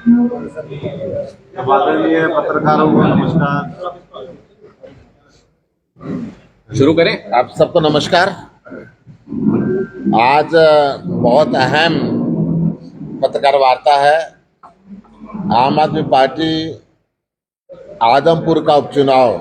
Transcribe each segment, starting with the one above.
आदरणीय पत्रकारों को नमस्कार। शुरू करें। आप सबको नमस्कार। आज बहुत अहम पत्रकार वार्ता है। आम आदमी पार्टी आदमपुर का उपचुनाव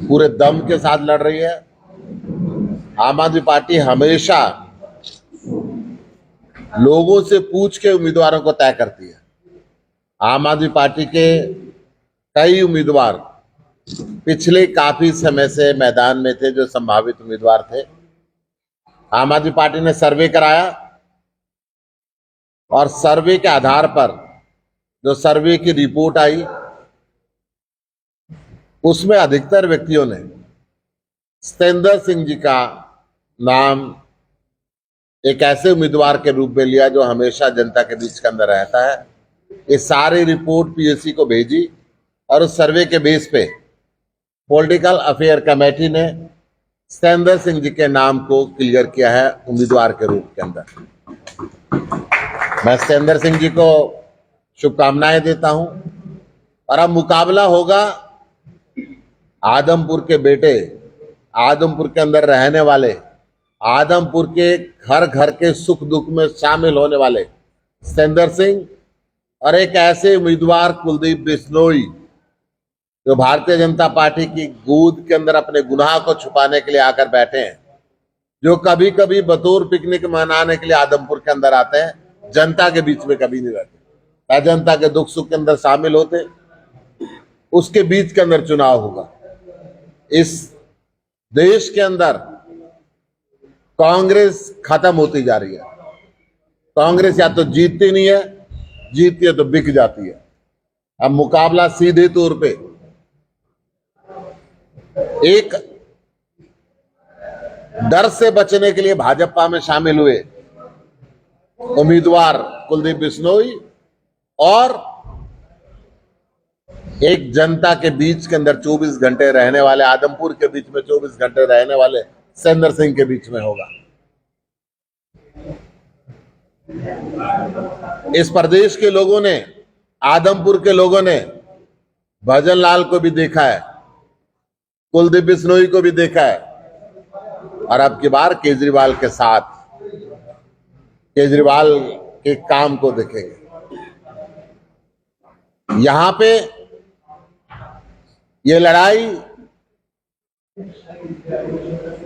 पूरे दम के साथ लड़ रही है। आम आदमी पार्टी हमेशा लोगों से पूछ के उम्मीदवारों को तय करती है। आम आदमी पार्टी के कई उम्मीदवार पिछले काफी समय से मैदान में थे, जो संभावित उम्मीदवार थे। आम आदमी पार्टी ने सर्वे कराया और सर्वे के आधार पर जो सर्वे की रिपोर्ट आई, उसमें अधिकतर व्यक्तियों ने सतेंद्र सिंह जी का नाम एक ऐसे उम्मीदवार के रूप में लिया जो हमेशा जनता के बीच के अंदर रहता है। ये सारी रिपोर्ट पीएससी को भेजी और उस सर्वे के बेस पे पॉलिटिकल अफेयर कमेटी ने सतेंद्र सिंह जी के नाम को क्लियर किया है उम्मीदवार के रूप के अंदर। मैं सतेंद्र सिंह जी को शुभकामनाएं देता हूं। और अब मुकाबला होगा आदमपुर के बेटे, आदमपुर के अंदर रहने वाले, आदमपुर के घर घर के सुख दुख में शामिल होने वाले सतेंद्र सिंह और एक ऐसे उम्मीदवार कुलदीप बिश्नोई जो भारतीय जनता पार्टी की गोद के अंदर अपने गुनाह को छुपाने के लिए आकर बैठे हैं, जो कभी कभी बतौर पिकनिक मनाने के लिए आदमपुर के अंदर आते हैं, जनता के बीच में कभी नहीं रहते, जनता के दुख सुख के अंदर शामिल होते। उसके बीच के अंदर चुनाव होगा। इस देश के अंदर कांग्रेस खत्म होती जा रही है। कांग्रेस या तो जीतती नहीं है, जीतती है तो बिक जाती है। अब मुकाबला सीधे तौर पे एक डर से बचने के लिए भाजपा में शामिल हुए उम्मीदवार कुलदीप बिश्नोई और एक जनता के बीच के अंदर 24 घंटे रहने वाले, आदमपुर के बीच में 24 घंटे रहने वाले सतेंद्र सिंह के बीच में होगा। इस प्रदेश के लोगों ने, आदमपुर के लोगों ने भजन लाल को भी देखा है, कुलदीप बिश्नोई को भी देखा है और अब की बार केजरीवाल के साथ केजरीवाल के काम को देखेंगे। यहां पे ये लड़ाई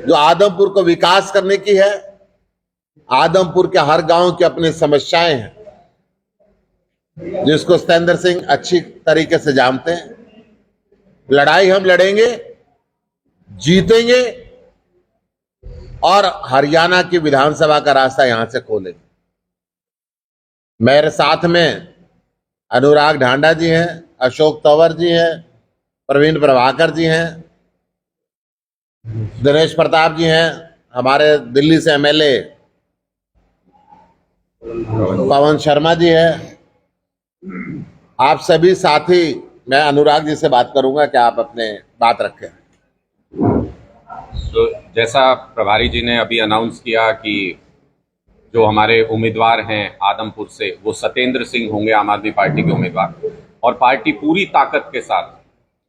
जो आदमपुर को विकास करने की है, आदमपुर के हर गांव की अपनी समस्याएं हैं, जिसको सतेंद्र सिंह अच्छी तरीके से जानते हैं। लड़ाई हम लड़ेंगे, जीतेंगे और हरियाणा की विधानसभा का रास्ता यहां से खोलेंगे। मेरे साथ में अनुराग ढांडा जी हैं, अशोक तंवर जी हैं, प्रवीण प्रभाकर जी हैं, दिनेश प्रताप जी हैं, हमारे दिल्ली से एमएलए पवन शर्मा जी हैं। आप सभी साथी, मैं अनुराग जी से बात करूंगा कि आप अपने बात रखें। तो जैसा प्रभारी जी ने अभी अनाउंस किया कि जो हमारे उम्मीदवार हैं आदमपुर से, वो सतेंद्र सिंह होंगे, आम आदमी पार्टी के उम्मीदवार। और पार्टी पूरी ताकत के साथ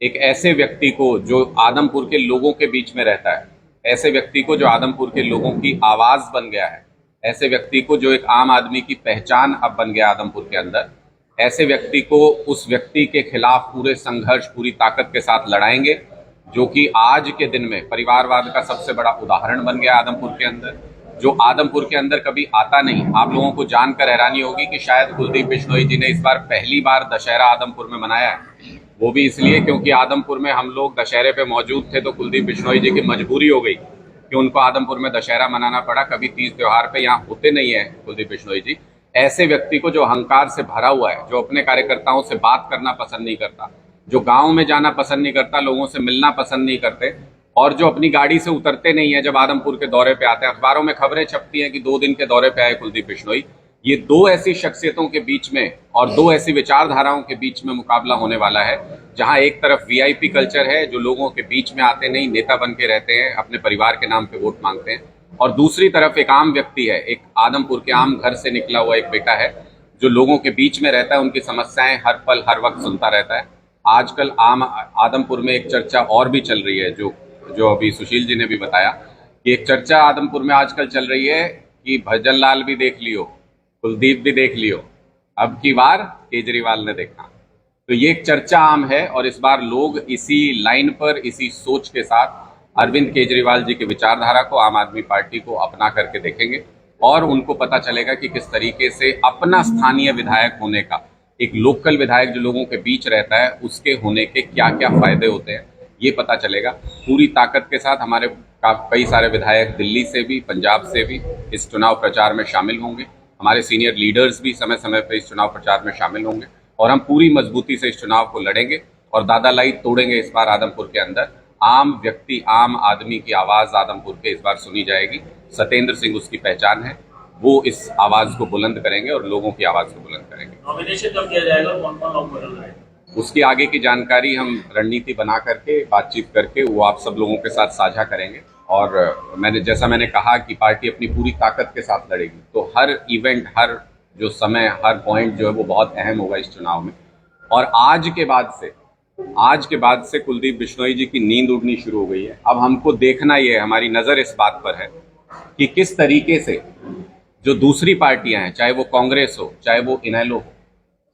एक ऐसे व्यक्ति को जो आदमपुर के लोगों के बीच में रहता है, ऐसे व्यक्ति को जो आदमपुर के लोगों की आवाज बन गया है, ऐसे व्यक्ति को जो एक आम आदमी की पहचान अब बन गया आदमपुर के अंदर, ऐसे व्यक्ति को, उस व्यक्ति के खिलाफ पूरे संघर्ष, पूरी ताकत के साथ लड़ाएंगे, जो कि आज के दिन में परिवारवाद का सबसे बड़ा उदाहरण बन गया आदमपुर के अंदर, जो आदमपुर के अंदर कभी आता नहीं। आप लोगों को जानकर हैरानी होगी कि शायद कुलदीप बिश्नोई जी ने इस बार पहली बार दशहरा आदमपुर में मनाया है। वो भी इसलिए क्योंकि आदमपुर में हम लोग दशहरे पे मौजूद थे, तो कुलदीप बिश्नोई जी की मजबूरी हो गई कि उनको आदमपुर में दशहरा मनाना पड़ा। कभी तीज त्योहार पे यहाँ होते नहीं है कुलदीप बिश्नोई जी। ऐसे व्यक्ति को जो अहंकार से भरा हुआ है, जो अपने कार्यकर्ताओं से बात करना पसंद नहीं करता, जो गाँव में जाना पसंद नहीं करता, लोगों से मिलना पसंद नहीं करते, और जो अपनी गाड़ी से उतरते नहीं है जब आदमपुर के दौरे पे आते हैं। अखबारों में खबरें छपती हैं कि 2 दिन के दौरे पे आए कुलदीप बिश्नोई। ये 2 ऐसी शख्सियतों के बीच में और 2 ऐसी विचारधाराओं के बीच में मुकाबला होने वाला है, जहां एक तरफ वीआईपी कल्चर है, जो लोगों के बीच में आते नहीं, नेता बन के रहते हैं, अपने परिवार के नाम पे वोट मांगते हैं, और दूसरी तरफ एक आम व्यक्ति है, एक आदमपुर के आम घर से निकला हुआ एक बेटा है, जो लोगों के बीच में रहता है, उनकी समस्याएं हर पल हर वक्त सुनता रहता है। आजकल आदमपुर में एक चर्चा और भी चल रही है, जो अभी सुशील जी ने भी बताया कि एक चर्चा आदमपुर में आजकल चल रही है कि भजन लाल भी देख लियो, कुलदीप भी देख लियो, अब की बार केजरीवाल ने देखा। तो ये एक चर्चा आम है और इस बार लोग इसी लाइन पर, इसी सोच के साथ अरविंद केजरीवाल जी की विचारधारा को, आम आदमी पार्टी को अपना करके देखेंगे और उनको पता चलेगा कि किस तरीके से अपना स्थानीय विधायक होने का, एक लोकल विधायक जो लोगों के बीच रहता है, उसके होने के क्या क्या फायदे होते हैं, ये पता चलेगा। पूरी ताकत के साथ हमारे कई सारे विधायक दिल्ली से भी, पंजाब से भी इस चुनाव प्रचार में शामिल होंगे। हमारे सीनियर लीडर्स भी समय समय पर इस चुनाव प्रचार में शामिल होंगे और हम पूरी मजबूती से इस चुनाव को लड़ेंगे और दादा लाई तोड़ेंगे। इस बार आदमपुर के अंदर आम व्यक्ति, आम आदमी की आवाज आदमपुर के इस बार सुनी जाएगी। सत्येंद्र सिंह उसकी पहचान है, वो इस आवाज को बुलंद करेंगे और लोगों की आवाज को बुलंद करेंगे। नॉमिनेशन कब किया जाएगा और कौन-कौन लोग बदल रहे हैं? उसकी आगे की जानकारी हम रणनीति बना करके, बातचीत करके वो आप सब लोगों के साथ साझा करेंगे। और मैंने कहा कि पार्टी अपनी पूरी ताकत के साथ लड़ेगी, तो हर इवेंट, हर जो समय, हर पॉइंट जो है वो बहुत अहम होगा इस चुनाव में। और आज के बाद से कुलदीप बिश्नोई जी की नींद उड़नी शुरू हो गई है। अब हमको देखना ये है, हमारी नजर इस बात पर है कि किस तरीके से जो दूसरी पार्टियां हैं, चाहे वो कांग्रेस हो, चाहे वो इनेलो हो,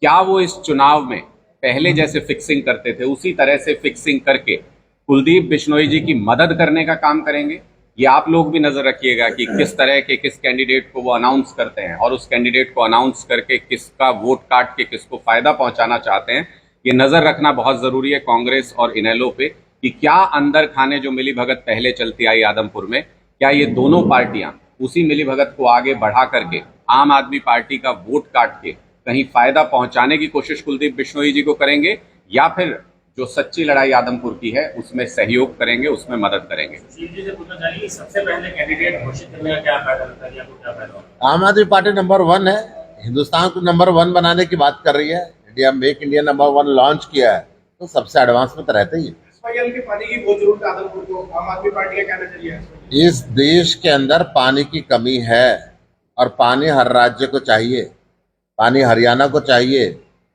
क्या वो इस चुनाव में पहले जैसे फिक्सिंग करते थे उसी तरह से फिक्सिंग करके कुलदीप बिश्नोई जी की मदद करने का काम करेंगे। ये आप लोग भी नजर रखिएगा कि किस तरह के, किस कैंडिडेट को वो अनाउंस करते हैं और उस कैंडिडेट को अनाउंस करके किसका वोट काट के किसको फायदा पहुंचाना चाहते हैं। ये नजर रखना बहुत जरूरी है कांग्रेस और इनेलो पे कि क्या अंदर खाने जो मिलीभगत पहले चलती आई आदमपुर में, क्या ये दोनों पार्टियां उसी मिलीभगत को आगे बढ़ा करके आम आदमी पार्टी का वोट काट के कहीं फायदा पहुंचाने की कोशिश कुलदीप बिश्नोई जी को करेंगे, या फिर जो सच्ची लड़ाई आदमपुर की है उसमें सहयोग करेंगे, उसमें मदद करेंगे। सुशील जी से पूछना चाहिए कि सबसे पहले कैंडिडेट घोषित करने का क्या फायदा रहता है, आपको क्या फायदा होगा? आम आदमी पार्टी नंबर 1 है, हिंदुस्तान को नंबर 1 बनाने की बात कर रही है। India make India number 1 launch किया है, तो सबसे एडवांस में तो रहते ही है। एसवाईएल के पानी की बहुत जरूरत है आदमपुर को, आम आदमी पार्टी का क्या नजरिया है? इस देश के अंदर पानी की कमी है और पानी हर राज्य को चाहिए। पानी हरियाणा को चाहिए,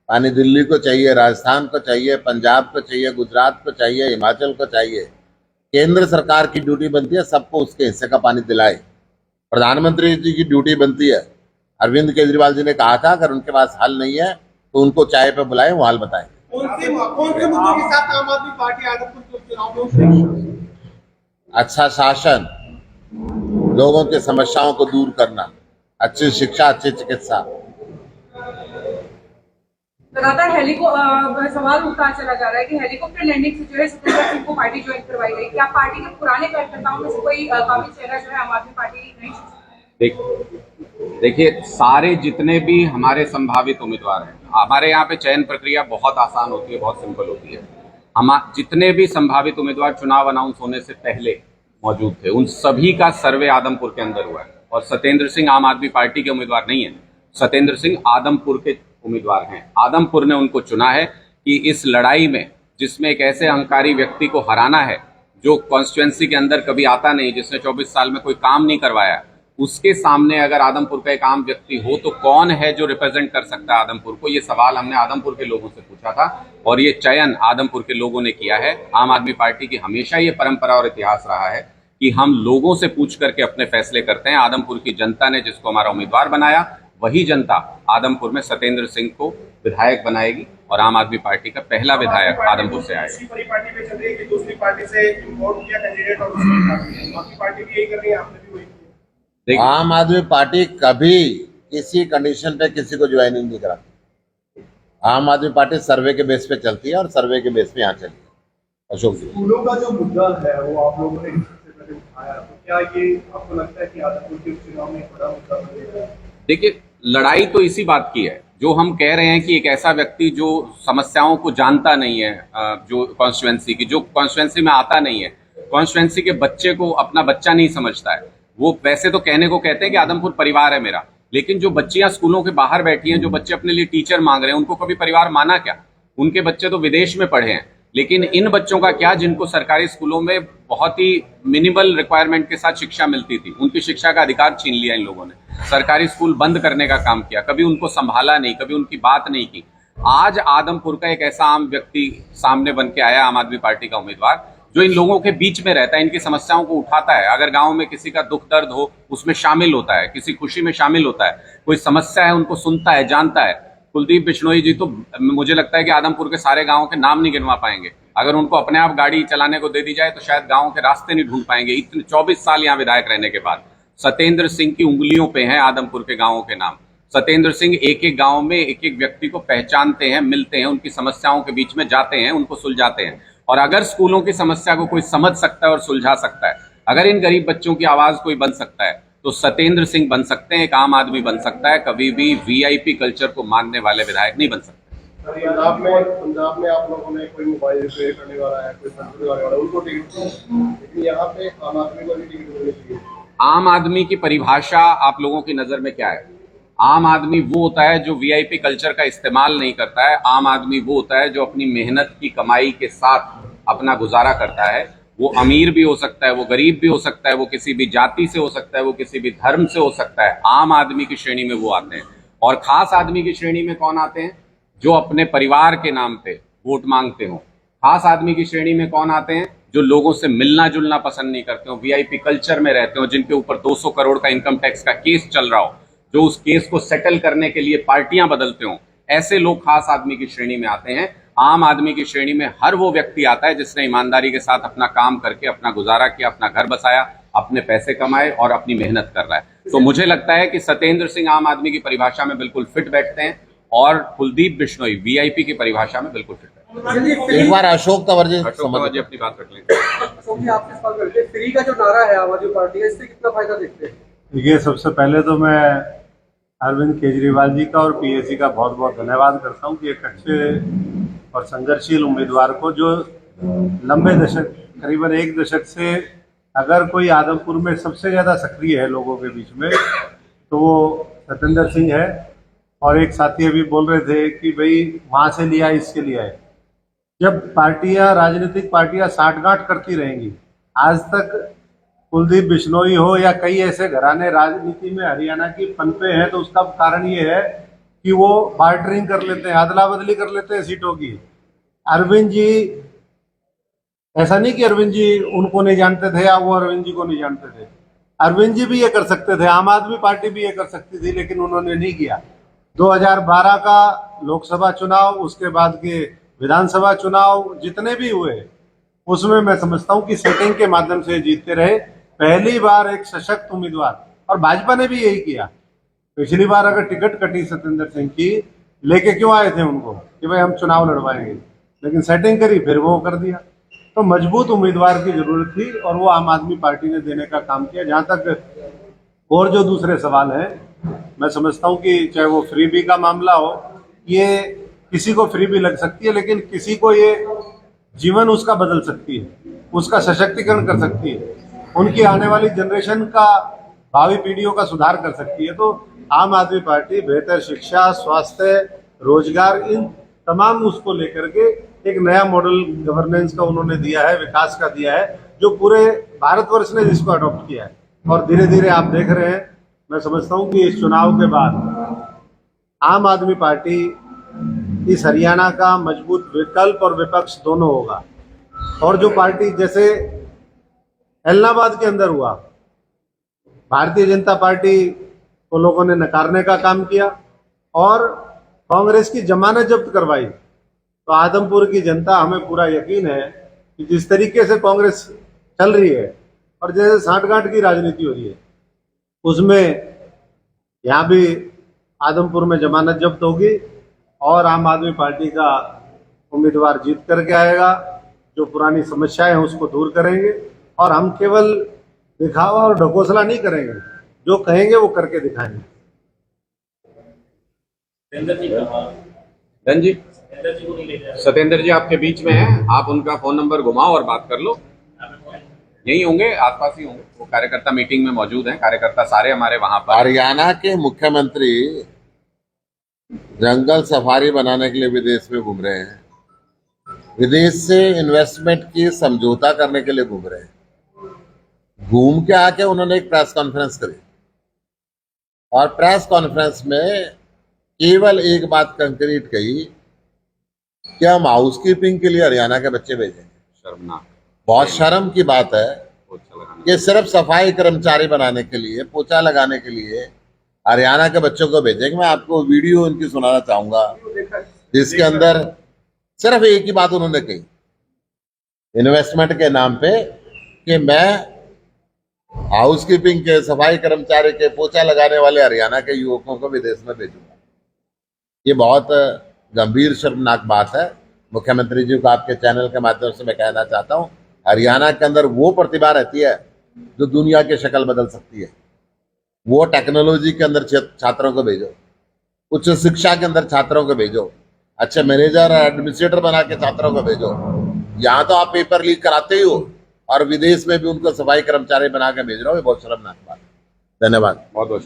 पानी दिल्ली को चाहिए, राजस्थान को चाहिए, पंजाब को चाहिए, गुजरात को चाहिए, हिमाचल को चाहिए। केंद्र सरकार की ड्यूटी बनती है सबको उसके हिस्से का पानी दिलाए। प्रधानमंत्री जी की ड्यूटी बनती है। अरविंद केजरीवाल जी ने कहा था अगर उनके पास हल नहीं है तो उनको चाय पे बुलाएं, वो हल बताएं। कौन से मुद्दों के साथ आम आदमी पार्टी आदमपुर के चुनाव में उतरेगी? अच्छा शासन, लोगों की समस्याओं को दूर करना, अच्छी शिक्षा, अच्छी चिकित्सा। लगातार सवाल उठा चला जा रहा है कि हेलीकॉप्टर लैंडिंग से जो है सत्येंद्र सिंह को पार्टी ज्वाइन करवाई गई। क्या पार्टी के पुराने कार्यकर्ताओं में से कोई काबिल चेहरा जो है आम आदमी पार्टी नहीं? देखिए, सारे जितने भी हमारे संभावित उम्मीदवार हैं, हमारे यहाँ पे चयन प्रक्रिया बहुत आसान होती है, बहुत सिंपल होती है। हम जितने भी संभावित उम्मीदवार चुनाव अनाउंस होने से पहले मौजूद थे, उन सभी का सर्वे आदमपुर के अंदर हुआ है। और सत्येंद्र सिंह आम आदमी पार्टी के उम्मीदवार नहीं है, सत्येंद्र सिंह आदमपुर के उम्मीदवार हैं। आदमपुर ने उनको चुना है कि इस लड़ाई में, जिसमें एक ऐसे अहंकारी व्यक्ति को हराना है जो कॉन्स्टिट्यूएंसी के अंदर कभी आता नहीं, जिसने 24 साल में कोई काम नहीं करवाया, उसके सामने अगर आदमपुर का एक आम व्यक्ति हो तो कौन है जो रिप्रेजेंट कर सकता है आदमपुर को। ये सवाल हमने आदमपुर के लोगों से पूछा था और ये चयन आदमपुर के लोगों ने किया है। आम आदमी पार्टी की हमेशा ये परंपरा और इतिहास रहा है कि हम लोगों से पूछ करके अपने फैसले करते हैं। आदमपुर की जनता ने जिसको हमारा उम्मीदवार बनाया, वही जनता आदमपुर में सत्येंद्र सिंह को विधायक बनाएगी और आम आदमी पार्टी का पहला विधायक आदमपुर से आएगा। दूसरी पार्टी में चल रही है कि दूसरी पार्टी से वोट किया कैंडिडेट और दूसरी पार्टी भी यही कर रही है, आपने भी वही किया। आम आदमी पार्टी कभी किसी कंडीशन पे किसी को ज्वाइनिंग नहीं कराती। आम आदमी पार्टी सर्वे के बेस पे चलती है और सर्वे के बेस पे यहाँ चलती है। अशोक जी, स्कूलों का जो मुद्दा है वो आप लोगों ने सबसे पहले उठाया, तो क्या ये आपको लगता है कि आदमपुर के चुनाव में बड़ा मुद्दा बनेगा? देखिए, लड़ाई तो इसी बात की है, जो हम कह रहे हैं कि एक ऐसा व्यक्ति जो समस्याओं को जानता नहीं है, जो कॉन्स्टिट्यूएंसी में आता नहीं है, कॉन्स्टिट्यूएंसी के बच्चे को अपना बच्चा नहीं समझता है। वो वैसे तो कहने को कहते हैं कि आदमपुर परिवार है मेरा, लेकिन जो बच्चियां स्कूलों के बाहर बैठी हैं, जो बच्चे अपने लिए टीचर मांग रहे हैं, उनको कभी परिवार माना क्या? उनके बच्चे तो विदेश में पढ़े हैं। लेकिन इन बच्चों का क्या, जिनको सरकारी स्कूलों में बहुत ही मिनिमल रिक्वायरमेंट के साथ शिक्षा मिलती थी, उनकी शिक्षा का अधिकार छीन लिया इन लोगों ने। सरकारी स्कूल बंद करने का काम किया, कभी उनको संभाला नहीं, कभी उनकी बात नहीं की। आज आदमपुर का एक ऐसा आम व्यक्ति सामने बन के आया, आम आदमी पार्टी का उम्मीदवार, जो इन लोगों के बीच में रहता है, इनकी समस्याओं को उठाता है। अगर गांव में किसी का दुख दर्द हो उसमें शामिल होता है, किसी खुशी में शामिल होता है, कोई समस्या है उनको सुनता है, जानता है। कुलदीप बिश्नोई जी तो मुझे लगता है कि आदमपुर के सारे गांवों के नाम नहीं गिनवा पाएंगे। अगर उनको अपने आप गाड़ी चलाने को दे दी जाए तो शायद गांवों के रास्ते नहीं ढूंढ पाएंगे। इतने 24 साल यहाँ विधायक रहने के बाद सत्येंद्र सिंह की उंगलियों पे हैं आदमपुर के गांवों के नाम। सत्येंद्र सिंह एक एक गांव में एक एक व्यक्ति को पहचानते हैं, मिलते हैं, उनकी समस्याओं के बीच में जाते हैं, उनको सुलझाते हैं। और अगर स्कूलों की समस्या को कोई समझ सकता है और सुलझा सकता है, अगर इन गरीब बच्चों की आवाज कोई बन सकता है, तो सत्येंद्र सिंह बन सकते हैं, एक आम आदमी बन सकता है। कभी भी वीआईपी कल्चर को मानने वाले विधायक नहीं बन सकते। पंजाब में आप लोगों ने कोई मोबाइल रिपेयर करने वाला है, कोई संस्कृत वाला है, उनको टिकट, लेकिन यहाँ पे आम आदमी को भी टिकट मिलनी चाहिए। आम आदमी की परिभाषा आप लोगों की नजर में क्या है? आम आदमी वो होता है जो वीआईपी कल्चर का इस्तेमाल नहीं करता है। आम आदमी वो होता है जो अपनी मेहनत की कमाई के साथ अपना गुजारा करता है। वो अमीर भी हो सकता है, वो गरीब भी हो सकता है, वो किसी भी जाति से हो सकता है, वो किसी भी धर्म से हो सकता है। आम आदमी की श्रेणी में वो आते हैं। और खास आदमी की श्रेणी में कौन आते हैं? जो अपने परिवार के नाम पे वोट मांगते हो। खास आदमी की श्रेणी में कौन आते हैं? जो लोगों से मिलना जुलना पसंद नहीं करते हो, वीआईपी कल्चर में रहते हो, जिनके ऊपर 200 करोड़ का इनकम टैक्स का केस चल रहा हो, जो उस केस को सेटल करने के लिए पार्टियां बदलते हो, ऐसे लोग खास आदमी की श्रेणी में आते हैं। आम आदमी की श्रेणी में हर वो व्यक्ति आता है जिसने ईमानदारी के साथ अपना काम करके अपना गुजारा किया, अपना घर बसाया, अपने पैसे कमाए और अपनी मेहनत कर रहा है। तो मुझे लगता है कि सत्येंद्र सिंह आम आदमी की परिभाषा में बिल्कुल फिट बैठते हैं और कुलदीप बिश्नोई वीआईपी की परिभाषा में बिल्कुल फिट बैठते हैं। एक बार अशोक तंवर जी अपनी बात रख लेंगे। अशोक जी, आपसे सवाल करते हैं, फ्री का जो नारा है आम आदमी पार्टी का, इससे कितना फायदा देखते हैं? देखिए, सबसे पहले तो मैं अरविंद केजरीवाल जी का और पीएसी का बहुत बहुत धन्यवाद करता हूँ कि एक अच्छे और संघर्षशील उम्मीदवार को, जो लंबे दशक, करीबन 1 दशक से अगर कोई आदमपुर में सबसे ज़्यादा सक्रिय है लोगों के बीच में, तो वो सत्येंद्र सिंह है। और एक साथी अभी बोल रहे थे कि भाई वहाँ से लिया इसके लिए है। जब पार्टियां, राजनीतिक पार्टियां साठगांठ करती रहेंगी, आज तक कुलदीप बिश्नोई हो या कई ऐसे घराने राजनीति में हरियाणा की पनपे हैं, तो उसका कारण ये है कि वो बार्टरिंग कर लेते हैं, अदला बदली कर लेते हैं सीटों की। अरविंद जी, ऐसा नहीं कि अरविंद जी उनको नहीं जानते थे या वो अरविंद जी को नहीं जानते थे। अरविंद जी भी ये कर सकते थे, आम आदमी पार्टी भी ये कर सकती थी, लेकिन उन्होंने नहीं किया। 2012 का लोकसभा चुनाव, उसके बाद के विधानसभा चुनाव जितने भी हुए, उसमें मैं समझता हूं कि सेटिंग के माध्यम से जीतते रहे। पहली बार एक सशक्त उम्मीदवार, और भाजपा ने भी यही किया। पिछली बार अगर टिकट कटी सत्येंद्र सिंह की, लेके क्यों आए थे उनको कि भाई हम चुनाव लड़वाएंगे, लेकिन सेटिंग करी, फिर वो कर दिया। तो मजबूत उम्मीदवार की जरूरत थी और वो आम आदमी पार्टी ने देने का काम किया। जहां तक और जो दूसरे सवाल है, मैं समझता हूं कि चाहे वो फ्रीबी का मामला हो, ये किसी को फ्रीबी लग सकती है, लेकिन किसी को ये जीवन उसका बदल सकती है, उसका सशक्तिकरण कर सकती है, उनकी आने वाली जनरेशन का, भावी पीढ़ियों का सुधार कर सकती है। तो आम आदमी पार्टी बेहतर शिक्षा, स्वास्थ्य, रोजगार, इन तमाम उसको लेकर के एक नया मॉडल गवर्नेंस का उन्होंने दिया है, विकास का दिया है, जो पूरे भारतवर्ष ने जिसको अडॉप्ट किया है। और धीरे धीरे आप देख रहे हैं, मैं समझता हूं कि इस चुनाव के बाद आम आदमी पार्टी इस हरियाणा का मजबूत विकल्प और विपक्ष दोनों होगा। और जो पार्टी, जैसे इलाहाबाद के अंदर हुआ, भारतीय जनता पार्टी को लोगों ने नकारने का काम किया और कांग्रेस की जमानत जब्त करवाई, तो आदमपुर की जनता, हमें पूरा यकीन है कि जिस तरीके से कांग्रेस चल रही है और जैसे साठगांठ की राजनीति हो रही है, उसमें यहाँ भी आदमपुर में जमानत जब्त होगी और आम आदमी पार्टी का उम्मीदवार जीत करके आएगा। जो पुरानी समस्याएं हैं उसको दूर करेंगे और हम केवल दिखावा और ढकोसला नहीं करेंगे, जो कहेंगे वो करके दिखाएंगे। धन जी, सत्येंद्र जी को नहीं ले जा रहे। सत्येंद्र जी आपके बीच में हैं, आप उनका फोन नंबर घुमाओ और बात कर लो। यही होंगे, आसपास ही होंगे, वो कार्यकर्ता मीटिंग में मौजूद हैं, कार्यकर्ता सारे हमारे वहां पर। हरियाणा के मुख्यमंत्री जंगल सफारी बनाने के लिए विदेश में घूम रहे हैं, विदेश से इन्वेस्टमेंट की समझौता करने के लिए घूम रहे हैं। घूम के आके उन्होंने एक प्रेस कॉन्फ्रेंस करी और प्रेस कॉन्फ्रेंस में केवल एक बात कंक्रीट कही कि हम हाउसकीपिंग के लिए हरियाणा के बच्चे भेजेंगे। शर्मनाक। बहुत शर्म की बात है पोछा लगाना। कि सिर्फ सफाई कर्मचारी बनाने के लिए, पोछा लगाने के लिए हरियाणा के बच्चों को भेजेंगे। मैं आपको वीडियो उनकी सुनाना चाहूंगा जिसके अंदर सिर्फ एक ही बात उन्होंने कही इन्वेस्टमेंट के नाम पे कि मैं हाउसकीपिंग के, सफाई कर्मचारी के, पोछा लगाने वाले हरियाणा के युवकों को विदेश में भेजूंगा। ये बहुत गंभीर शर्मनाक बात है। मुख्यमंत्री जी को आपके चैनल के माध्यम से मैं कहना चाहता हूं, हरियाणा के अंदर वो प्रतिभा रहती है जो दुनिया की शक्ल बदल सकती है। वो टेक्नोलॉजी के अंदर छात्रों को भेजो, उच्च शिक्षा के अंदर छात्रों को भेजो, अच्छे मैनेजर और एडमिनिस्ट्रेटर बना के छात्रों को भेजो। यहाँ तो आप पेपर लीक कराते ही हो और विदेश में भी उनको सफाई कर्मचारी बना के भेज रहे हो। ये बहुत शर्मनाक बात है। धन्यवाद। बहुत बहुत